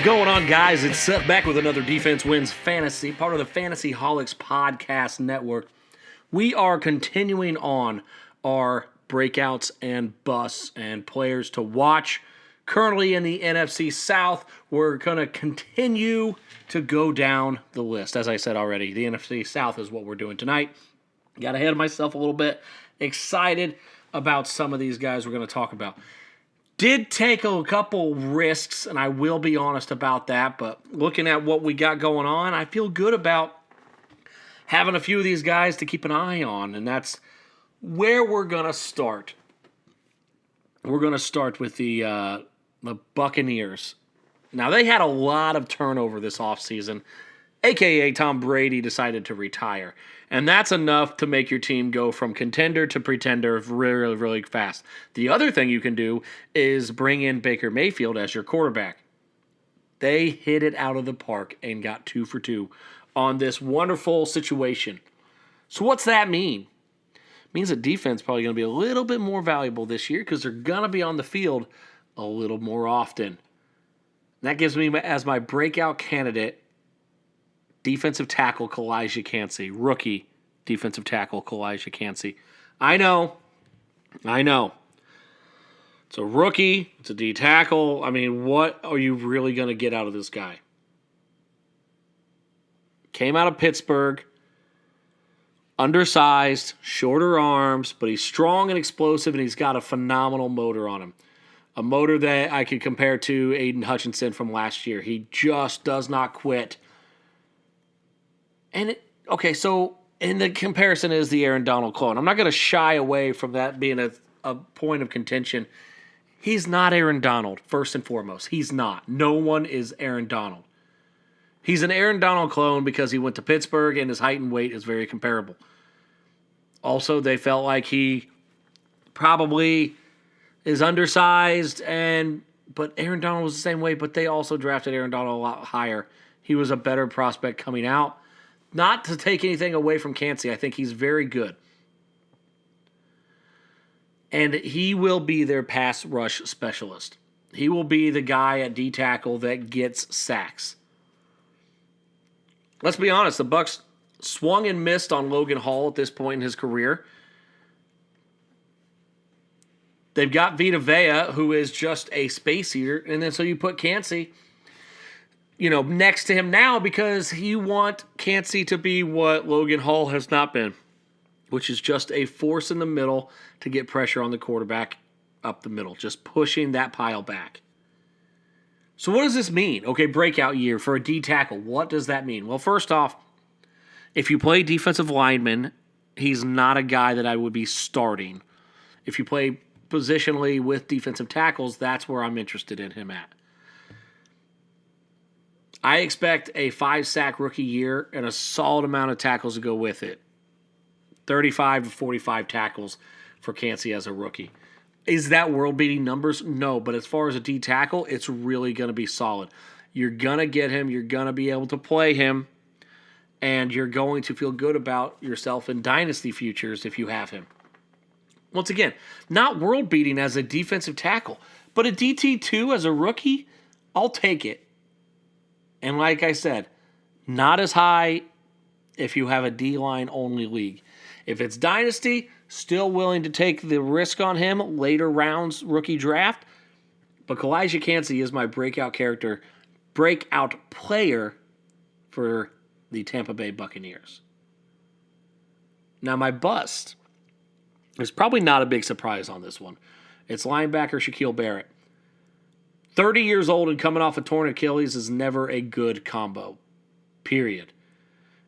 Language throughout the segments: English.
going on, guys? It's Seth back with another Defense Wins Fantasy, part of the Fantasy Holics Podcast Network. We are continuing on our breakouts and busts and players to watch. Currently in the NFC South, we're going to continue to go down the list. As I said already, the NFC South is what we're doing tonight. Got ahead of myself a little bit. Excited about some of these guys we're going to talk about. Did take a couple risks, and I will be honest about that, but looking at what we got going on, I feel good about having a few of these guys to keep an eye on, and that's where we're going to start. We're going to start with the Buccaneers. Now, they had a lot of turnover this offseason, a.k.a. Tom Brady decided to retire. And that's enough to make your team go from contender to pretender really, really fast. The other thing you can do is bring in Baker Mayfield as your quarterback. They hit it out of the park and got 2 for 2 on this wonderful situation. So what's that mean? It means that defense is probably going to be a little bit more valuable this year because they're going to be on the field a little more often. And that gives me as my breakout candidate defensive tackle Kalijah Cansey. Rookie defensive tackle Kalijah Cansey. I know. It's a rookie. It's a D tackle. I mean, what are you really going to get out of this guy? Came out of Pittsburgh. Undersized, shorter arms, but he's strong and explosive, and he's got a phenomenal motor on him. A motor that I could compare to Aiden Hutchinson from last year. He just does not quit. And, so the comparison is the Aaron Donald clone. I'm not going to shy away from that being a point of contention. He's not Aaron Donald, first and foremost. He's not. No one is Aaron Donald. He's an Aaron Donald clone because he went to Pittsburgh and his height and weight is very comparable. Also, they felt like he probably is undersized, but Aaron Donald was the same way, but they also drafted Aaron Donald a lot higher. He was a better prospect coming out. Not to take anything away from Cansey, I think he's very good. And he will be their pass rush specialist. He will be the guy at D tackle that gets sacks. Let's be honest, the Bucs swung and missed on Logan Hall at this point in his career. They've got Vita Vea, who is just a space eater, and then so you put Cansey next to him now because you want Cansey to be what Logan Hall has not been, which is just a force in the middle to get pressure on the quarterback up the middle, just pushing that pile back. So what does this mean? Okay, breakout year for a D tackle. What does that mean? Well, first off, if you play defensive lineman, he's not a guy that I would be starting. If you play positionally with defensive tackles, that's where I'm interested in him at. I expect a 5-sack rookie year and a solid amount of tackles to go with it. 35 to 45 tackles for Cansey as a rookie. Is that world-beating numbers? No, but as far as a D tackle, it's really going to be solid. You're going to get him. You're going to be able to play him. And you're going to feel good about yourself in dynasty futures if you have him. Once again, not world-beating as a defensive tackle, but a DT2 as a rookie, I'll take it. And like I said, not as high if you have a D-line only league. If it's dynasty, still willing to take the risk on him, later rounds rookie draft. But Kalijah Cansey is my breakout player for the Tampa Bay Buccaneers. Now my bust, there's probably not a big surprise on this one. It's linebacker Shaquille Barrett. 30 years old and coming off a torn Achilles is never a good combo, period.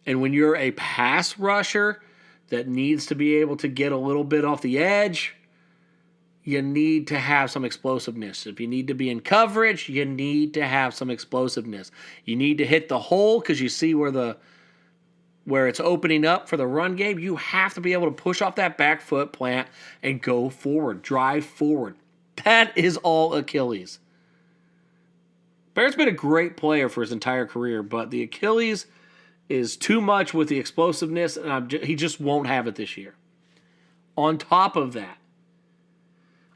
And when you're a pass rusher that needs to be able to get a little bit off the edge, you need to have some explosiveness. If you need to be in coverage, you need to have some explosiveness. You need to hit the hole because you see where it's opening up for the run game. You have to be able to push off that back foot plant and go forward, drive forward. That is all Achilles. Barrett's been a great player for his entire career, but the Achilles is too much with the explosiveness, and he just won't have it this year. On top of that,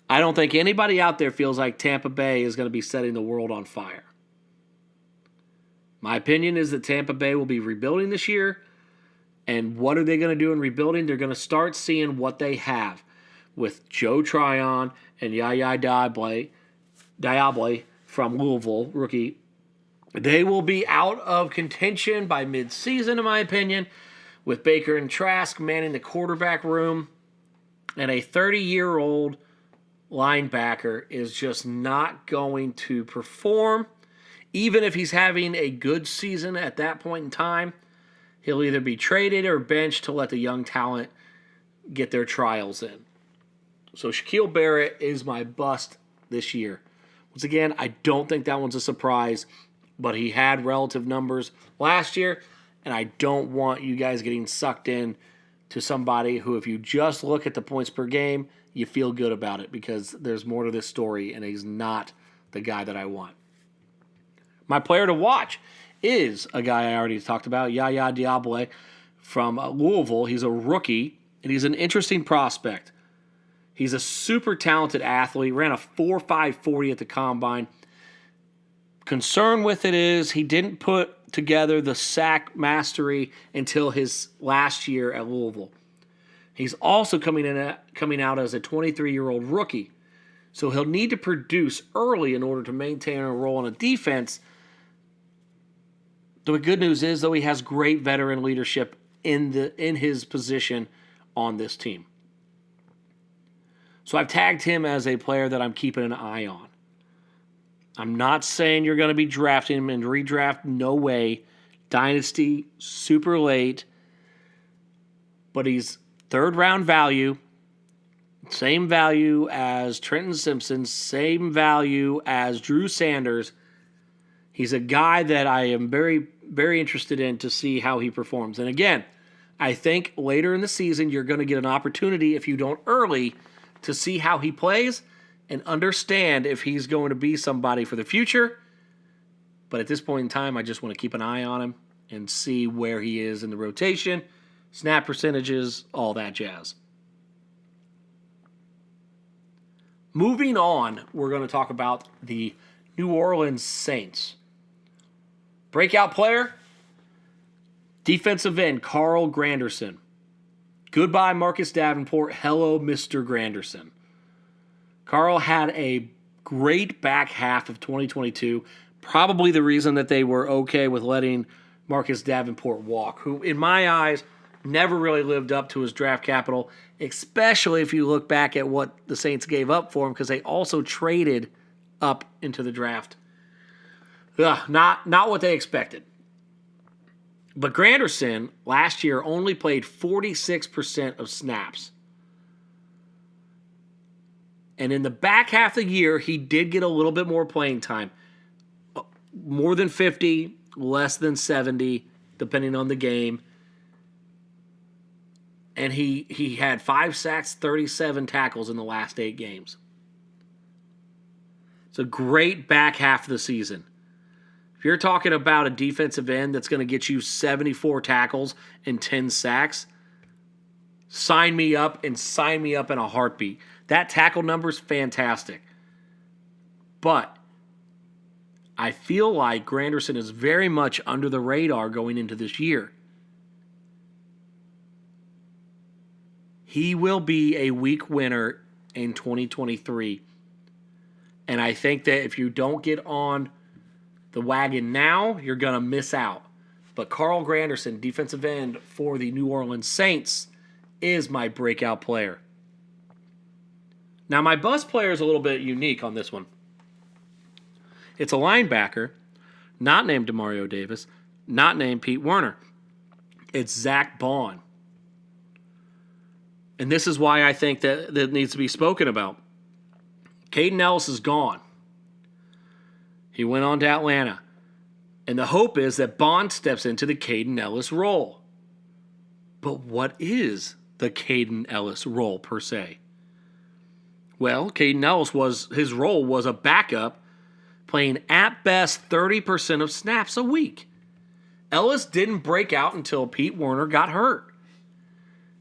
I don't think anybody out there feels like Tampa Bay is going to be setting the world on fire. My opinion is that Tampa Bay will be rebuilding this year. And what are they going to do in rebuilding? They're going to start seeing what they have with Joe Tryon and Yaya Diable from Louisville, rookie. They will be out of contention by midseason, in my opinion, with Baker and Trask manning the quarterback room. And a 30-year-old linebacker is just not going to perform. Even if he's having a good season at that point in time, he'll either be traded or benched to let the young talent get their trials in. So Shaquille Barrett is my bust this year. Once again, I don't think that one's a surprise, but he had relative numbers last year, and I don't want you guys getting sucked in to somebody who, if you just look at the points per game, you feel good about it because there's more to this story, and he's not the guy that I want. My player to watch is a guy I already talked about, Yaya Diable from Louisville. He's a rookie, and he's an interesting prospect. He's a super talented athlete, ran a 4.5 40 at the combine. Concern with it is he didn't put together the sack mastery until his last year at Louisville. He's also coming out as a 23-year-old rookie, so he'll need to produce early in order to maintain a role in a defense. The good news is, though, he has great veteran leadership in his position on this team. So I've tagged him as a player that I'm keeping an eye on. I'm not saying you're going to be drafting him and redraft, no way. Dynasty, super late. But he's third-round value. Same value as Trenton Simpson. Same value as Drew Sanders. He's a guy that I am very, very interested in to see how he performs. And again, I think later in the season you're going to get an opportunity, if you don't early, to see how he plays and understand if he's going to be somebody for the future. But at this point in time, I just want to keep an eye on him and see where he is in the rotation, snap percentages, all that jazz. Moving on, we're going to talk about the New Orleans Saints. Breakout player, defensive end, Carl Granderson. Goodbye, Marcus Davenport. Hello, Mr. Granderson. Carl had a great back half of 2022. Probably the reason that they were okay with letting Marcus Davenport walk, who, in my eyes, never really lived up to his draft capital, especially if you look back at what the Saints gave up for him, because they also traded up into the draft. Not what they expected. But Granderson last year only played 46% of snaps. And in the back half of the year, he did get a little bit more playing time. More than 50, less than 70, depending on the game. And he had 5 sacks, 37 tackles in the last 8 games. It's a great back half of the season. If you're talking about a defensive end that's going to get you 74 tackles and 10 sacks, sign me up in a heartbeat. That tackle number is fantastic. But I feel like Granderson is very much under the radar going into this year. He will be a week winner in 2023. And I think that if you don't get on the wagon now, you're going to miss out. But Carl Granderson, defensive end for the New Orleans Saints, is my breakout player. Now, my bust player is a little bit unique on this one. It's a linebacker, not named Demario Davis, not named Pete Werner. It's Zach Bond. And this is why I think that needs to be spoken about. Caden Ellis is gone. He went on to Atlanta. And the hope is that Bond steps into the Caden Ellis role. But what is the Caden Ellis role per se? Well, Caden Ellis his role was a backup, playing at best 30% of snaps a week. Ellis didn't break out until Pete Werner got hurt.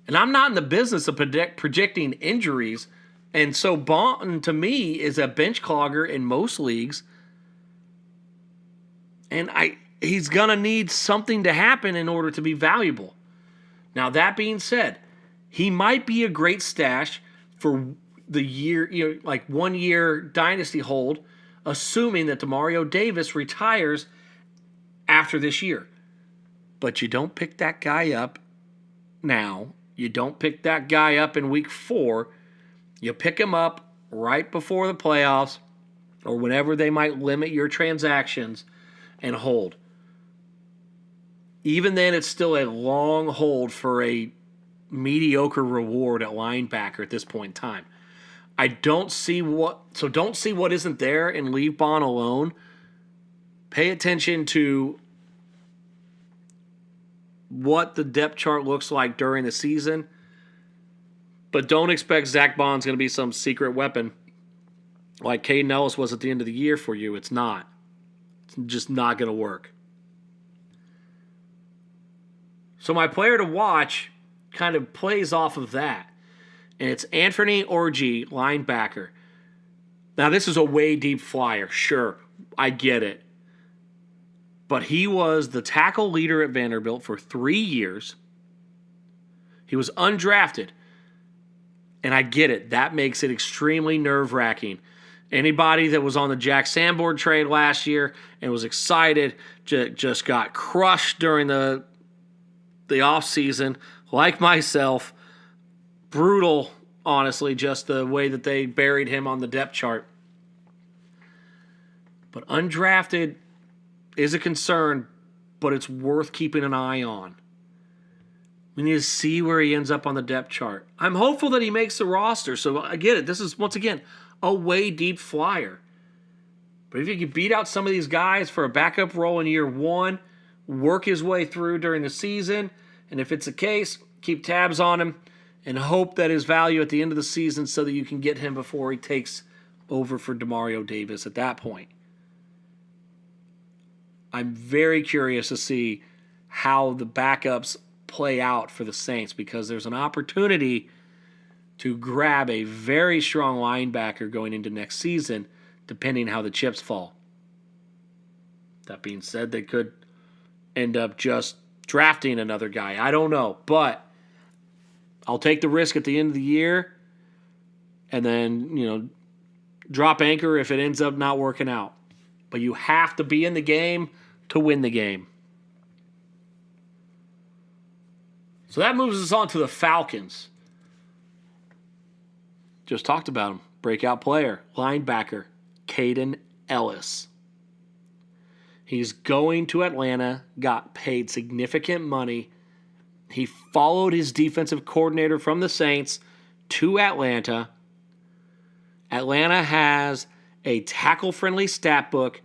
And I'm not in the business of projecting injuries, and so Bond, to me, is a bench clogger in most leagues. And he's going to need something to happen in order to be valuable. Now, that being said, he might be a great stash for the year, like 1 year dynasty hold, assuming that Demario Davis retires after this year. But you don't pick that guy up now. You don't pick that guy up in week 4. You pick him up right before the playoffs or whenever they might limit your transactions and hold. Even then, it's still a long hold for a mediocre reward at linebacker at this point in time. Don't see what isn't there and leave Bond alone. Pay attention to what the depth chart looks like during the season, but don't expect Zach Bond's going to be some secret weapon like Caden Ellis was at the end of the year for you. It's not. It's just not going to work. So my player to watch kind of plays off of that. And it's Anthony Orji, linebacker. Now, this is a way deep flyer. Sure, I get it. But he was the tackle leader at Vanderbilt for 3 years. He was undrafted. And I get it. That makes it extremely nerve-wracking. Anybody that was on the Jack Sanborn trade last year and was excited just got crushed during the offseason, like myself. Brutal, honestly, just the way that they buried him on the depth chart. But undrafted is a concern, but it's worth keeping an eye on. We need to see where he ends up on the depth chart. I'm hopeful that he makes the roster, so I get it. This is, once again, a way deep flyer. But if you can beat out some of these guys for a backup role in year 1, work his way through during the season, and if it's the case, keep tabs on him and hope that his value at the end of the season so that you can get him before he takes over for Demario Davis at that point. I'm very curious to see how the backups play out for the Saints because there's an opportunity to grab a very strong linebacker going into next season, depending how the chips fall. That being said, they could end up just drafting another guy. I don't know, but I'll take the risk at the end of the year and then, drop anchor if it ends up not working out. But you have to be in the game to win the game. So that moves us on to the Falcons. Just talked about him. Breakout player, linebacker, Caden Ellis. He's going to Atlanta, got paid significant money. He followed his defensive coordinator from the Saints to Atlanta. Atlanta has a tackle-friendly stat book.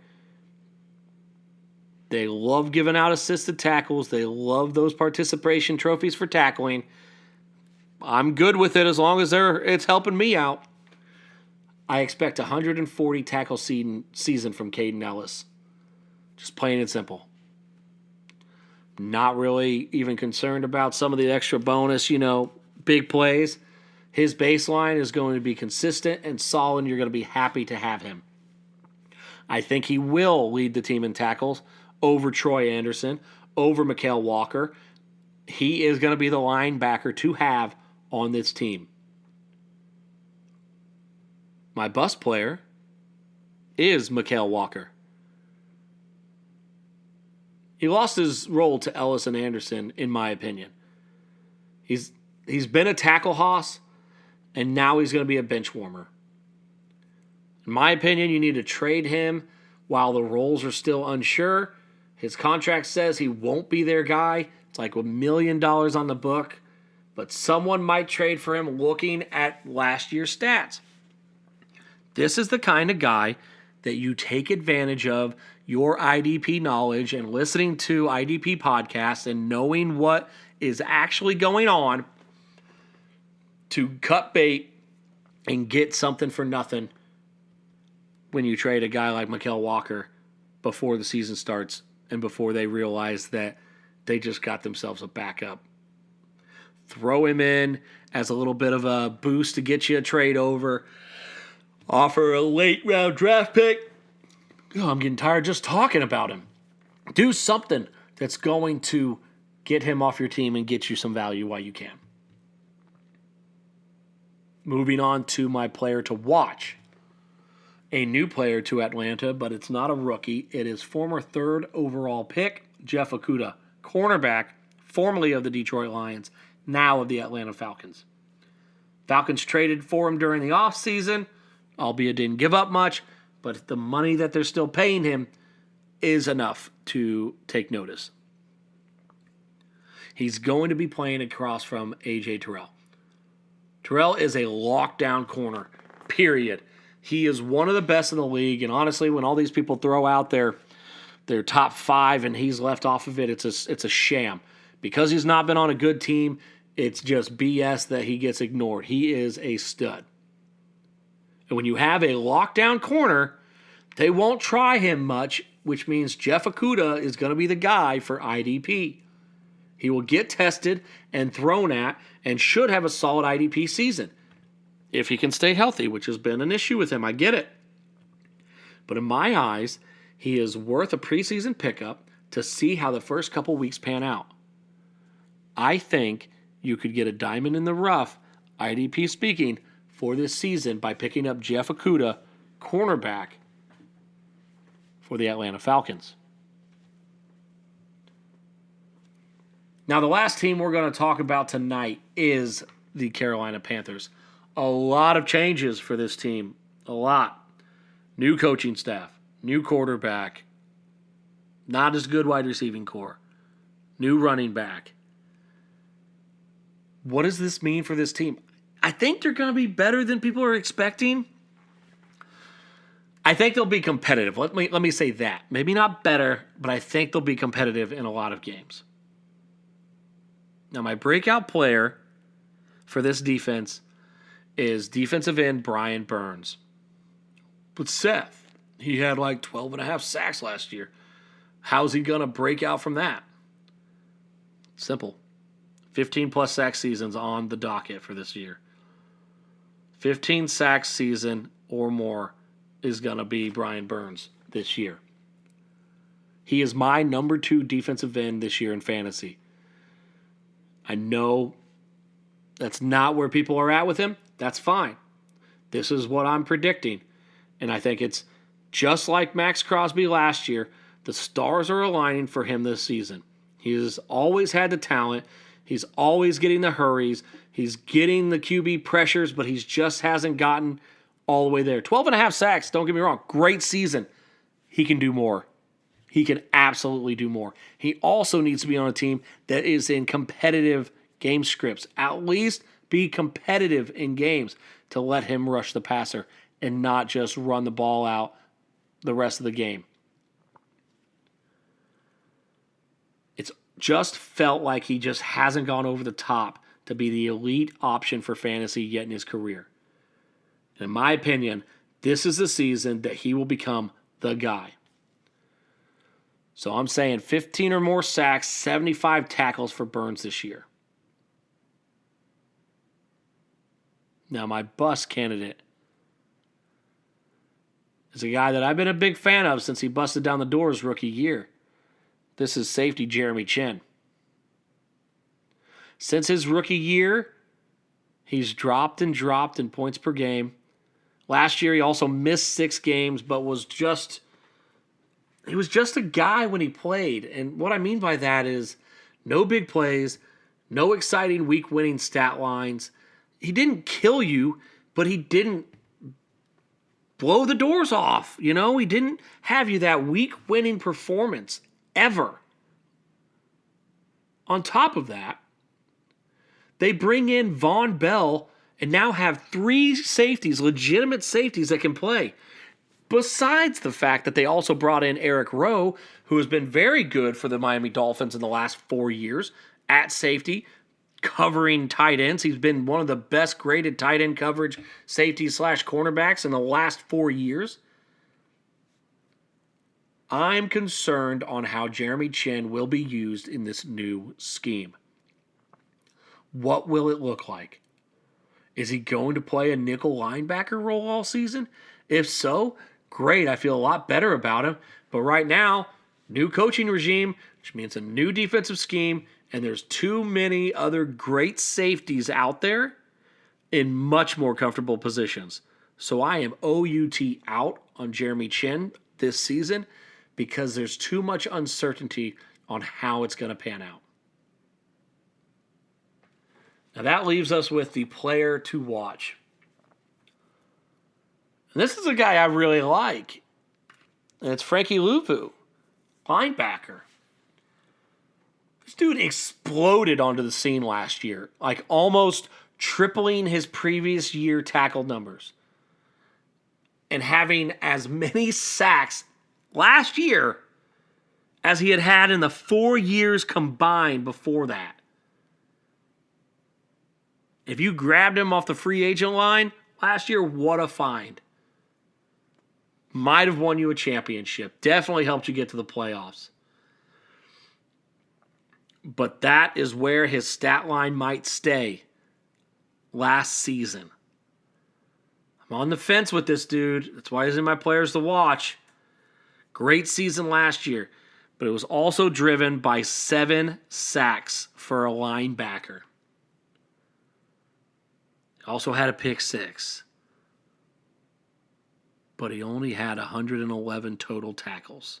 They love giving out assisted tackles. They love those participation trophies for tackling. I'm good with it as long as it's helping me out. I expect 140 tackle season from Caden Ellis. Just plain and simple. Not really even concerned about some of the extra bonus, big plays. His baseline is going to be consistent and solid. You're going to be happy to have him. I think he will lead the team in tackles over Troy Anderson, over Mykal Walker. He is going to be the linebacker to have on this team. My bust player is Mykal Walker. He lost his role to Ellis and Anderson, in my opinion. He's been a tackle hoss, and now he's going to be a bench warmer. In my opinion, you need to trade him while the roles are still unsure. His contract says he won't be their guy. It's like $1 million on the book, but someone might trade for him looking at last year's stats. This is the kind of guy that you take advantage of your IDP knowledge and listening to IDP podcasts and knowing what is actually going on to cut bait and get something for nothing when you trade a guy like Mykal Walker before the season starts and before they realize that they just got themselves a backup. Throw him in as a little bit of a boost to get you a trade over. Offer a late round draft pick. Oh, I'm getting tired just talking about him. Do something that's going to get him off your team and get you some value while you can. Moving on to my player to watch. A new player to Atlanta, but it's not a rookie. It is former third overall pick, Jeff Okudah, cornerback, formerly of the Detroit Lions, now of the Atlanta Falcons. Falcons traded for him during the offseason, albeit didn't give up much, but the money that they're still paying him is enough to take notice. He's going to be playing across from A.J. Terrell. Terrell is a lockdown corner, period. He is one of the best in the league, and honestly, when all these people throw out their top 5 and he's left off of it, it's a sham. Because he's not been on a good team, it's just BS that he gets ignored. He is a stud. And when you have a lockdown corner, they won't try him much, which means Jeff Okudah is going to be the guy for IDP. He will get tested and thrown at and should have a solid IDP season. If he can stay healthy, which has been an issue with him, I get it. But in my eyes, he is worth a preseason pickup to see how the first couple weeks pan out. I think you could get a diamond in the rough, IDP speaking, for this season by picking up Jeff Okudah, cornerback, for the Atlanta Falcons. Now, the last team we're going to talk about tonight is the Carolina Panthers. A lot of changes for this team. A lot. New coaching staff. New quarterback. Not as good wide receiving core. New running back. What does this mean for this team? I think they're going to be better than people are expecting. I think they'll be competitive. Let me say that. Maybe not better, but I think they'll be competitive in a lot of games. Now, my breakout player for this defense is defensive end Brian Burns. But Seth, he had like 12 and a half sacks last year. How's he going to break out from that? Simple. 15-plus sack seasons on the docket for this year. 15 sacks season or more is going to be Brian Burns this year. He is my number 2 defensive end this year in fantasy. I know that's not where people are at with him. That's fine. This is what I'm predicting. And I think it's just like Max Crosby last year. The stars are aligning for him this season. He has always had the talent. He's always getting the hurries. He's getting the QB pressures, but he just hasn't gotten all the way there. 12 and a half sacks, don't get me wrong. Great season. He can do more. He can absolutely do more. He also needs to be on a team that is in competitive game scripts. At least be competitive in games to let him rush the passer and not just run the ball out the rest of the game. It's just felt like he just hasn't gone over the top to be the elite option for fantasy yet in his career. And in my opinion, this is the season that he will become the guy. So I'm saying 15 or more sacks, 75 tackles for Burns this year. Now, my bust candidate is a guy that I've been a big fan of since he busted down the door his rookie year. This is safety Jeremy Chinn. Since his rookie year, he's dropped in points per game. Last year, he also missed 6 games, but he was just a guy when he played. And what I mean by that is no big plays, no exciting week-winning stat lines. He didn't kill you, but he didn't blow the doors off. You know, he didn't have you that week-winning performance ever. On top of that, they bring in Von Bell and now have 3 safeties, legitimate safeties that can play. Besides the fact that they also brought in Eric Rowe, who has been very good for the Miami Dolphins in the last 4 years at safety, covering tight ends. He's been one of the best graded tight end coverage safeties / cornerbacks in the last 4 years. I'm concerned on how Jeremy Chinn will be used in this new scheme. What will it look like? Is he going to play a nickel linebacker role all season? If so, great. I feel a lot better about him. But right now, New coaching regime, which means a new defensive scheme, and there's too many other great safeties out there in much more comfortable positions. So I am OUT out on Jeremy Chinn this season because there's too much uncertainty on how it's going to pan out. Now that leaves us with the player to watch. And this is a guy I really like. And it's Frankie Luvu, linebacker. This dude exploded onto the scene last year, like almost tripling his previous year tackle numbers. And having as many sacks last year as he had had in the 4 years combined before that. If you grabbed him off the free agent line last year, what a find. Might have won you a championship. Definitely helped you get to the playoffs. But that is where his stat line might stay last season. I'm on the fence with this dude. That's why he's in my players to watch. Great season last year. But it was also driven by 7 sacks for a linebacker. Also had a pick 6. But he only had 111 total tackles.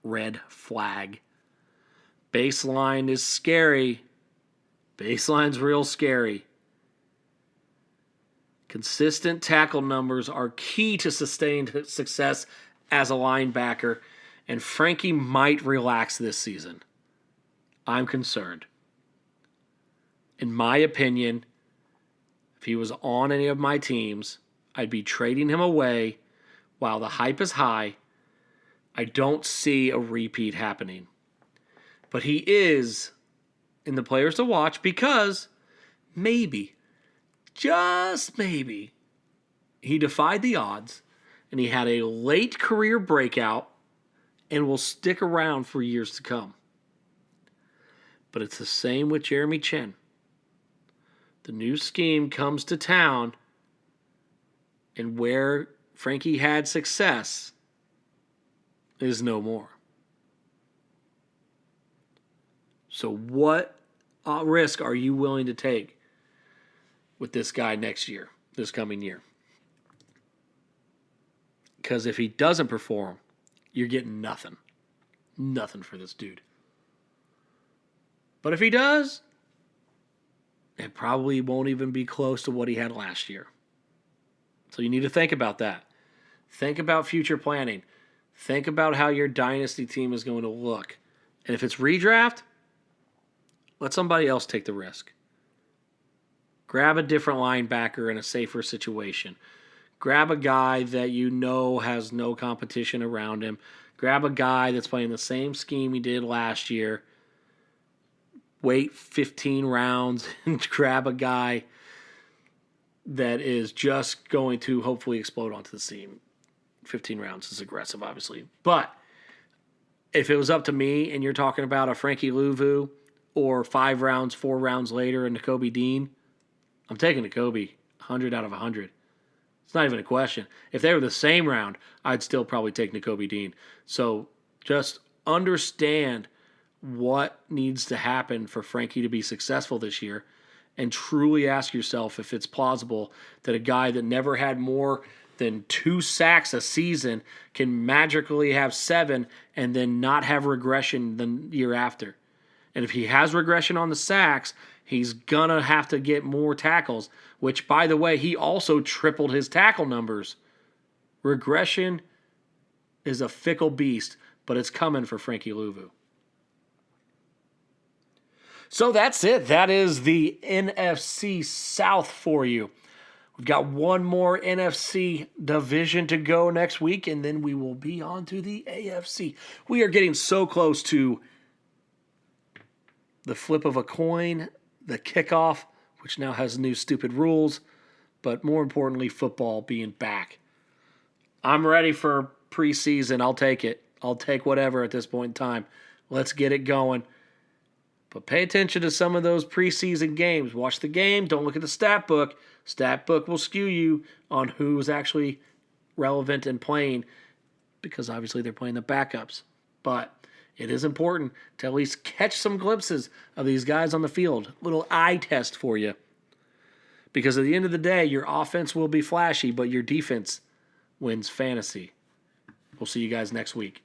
Red flag. Baseline is scary. Baseline's real scary. Consistent tackle numbers are key to sustained success as a linebacker, and Frankie might relax this season. I'm concerned. In my opinion, if he was on any of my teams, I'd be trading him away while the hype is high. I don't see a repeat happening. But he is in the players to watch because maybe, just maybe, he defied the odds and he had a late career breakout and will stick around for years to come. But it's the same with Jeremy Chinn. The new scheme comes to town, and where Frankie had success is no more. So what risk are you willing to take with this guy next year, this coming year? Because if he doesn't perform, you're getting nothing. Nothing for this dude. But if he does, it probably won't even be close to what he had last year. So you need to think about that. Think about future planning. Think about how your dynasty team is going to look. And if it's redraft, let somebody else take the risk. Grab a different linebacker in a safer situation. Grab a guy that you know has no competition around him. Grab a guy that's playing the same scheme he did last year. Wait 15 rounds and grab a guy that is just going to hopefully explode onto the scene. 15 rounds is aggressive, obviously. But if it was up to me and you're talking about a Frankie Luvu or 5 rounds, 4 rounds later in Nakobe Dean, I'm taking Nakobe 100 out of 100. It's not even a question. If they were the same round, I'd still probably take Nakobe Dean. So just understand what needs to happen for Frankie to be successful this year and truly ask yourself if it's plausible that a guy that never had more than 2 sacks a season can magically have 7 and then not have regression the year after. And if he has regression on the sacks, he's going to have to get more tackles, which, by the way, he also tripled his tackle numbers. Regression is a fickle beast, but it's coming for Frankie Luvu. So that's it. That is the NFC South for you. We've got one more NFC division to go next week, and then we will be on to the AFC. We are getting so close to the flip of a coin, the kickoff, which now has new stupid rules, but more importantly, football being back. I'm ready for preseason. I'll take it. I'll take whatever at this point in time. Let's get it going. But pay attention to some of those preseason games. Watch the game. Don't look at the stat book. Stat book will skew you on who's actually relevant and playing because obviously they're playing the backups. But it is important to at least catch some glimpses of these guys on the field. Little eye test for you. Because at the end of the day, your offense will be flashy, but your defense wins fantasy. We'll see you guys next week.